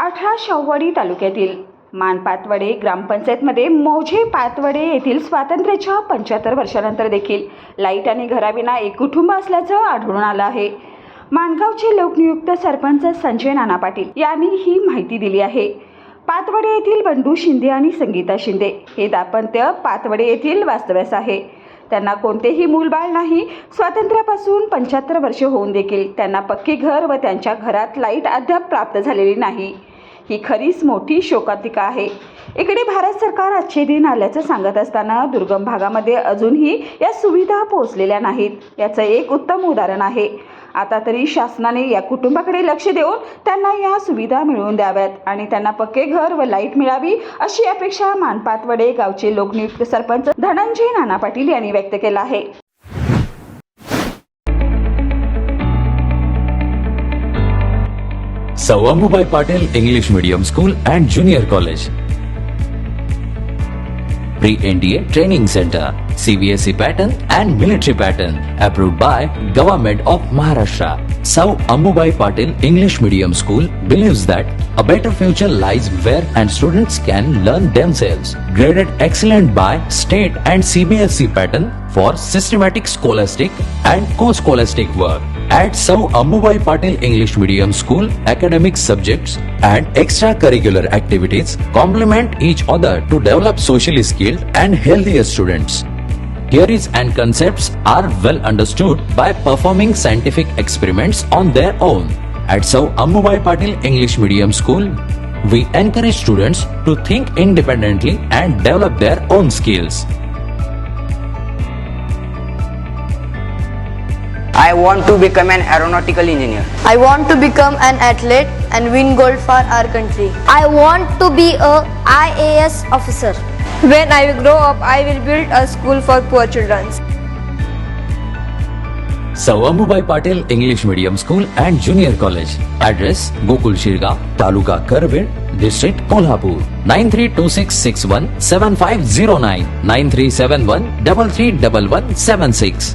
आठरा शाहूवाडी तालुक्यातील मानपातवडे ग्रामपंचायतमध्ये मोझे पातवडे येथील स्वातंत्र्याच्या 75 वर्षानंतर देखील लाईट आणि घराविना एक कुटुंब असल्याचं आढळून आलं आहे. माणगावचे लोकनियुक्त सरपंच संजय नाना पाटील यांनी ही माहिती दिली आहे. पातवडे येथील बंडू शिंदे आणि संगीता शिंदे हे दाम्पत्य पातवडे येथील वास्तव्यास आहे. त्यांना कोणतेही मूलबाळ नाही. स्वातंत्र्यापासून 75 वर्ष होऊन देखील त्यांना पक्के घर व त्यांच्या घरात लाईट अद्याप प्राप्त झालेली नाही. ही खरीच मोठी शोकांतिका आहे. इकडे भारत सरकार अच्छे दिन आल्याचं सांगत असताना दुर्गम भागामध्ये अजूनही या सुविधा पोहोचलेल्या नाहीत. याचं एक उत्तम उदाहरण आहे. आता तरी शासनाने या कुटुंबाकडे लक्ष देऊन त्यांना या सुविधा मिळवून द्याव्यात आणि त्यांना पक्के घर व लाईट मिळावी अशी अपेक्षा मानपातवडे गावचे लोकनियुक्त सरपंच धनंजय नाना पाटील यांनी व्यक्त केला आहे. Sir Ammubai Patil English Medium School and Junior College. Pre-NDA Training Center, CBSE pattern and military pattern, approved by Government of Maharashtra. Sir Ammubai Patil English Medium School believes that a better future lies where and students can learn themselves. Graded excellent by state and CBSE pattern for systematic scholastic and co-scholastic work. At Sir Ammubai Patil English Medium School, academic subjects and extracurricular activities complement each other to develop socially skilled and healthier students. Theories and concepts are well understood by performing scientific experiments on their own. At Sir Ammubai Patil English Medium School, we encourage students to think independently and develop their own skills. I want to become an aeronautical engineer. I want to become an athlete and win gold for our country. I want to be a IAS officer. When I grow up, I will build a school for poor children. Sir Ammubai Patil English Medium School and Junior College. Address: Gokul Shirgaon, Taluka Karved, District Kolhapur. 9326617509, 9371331176.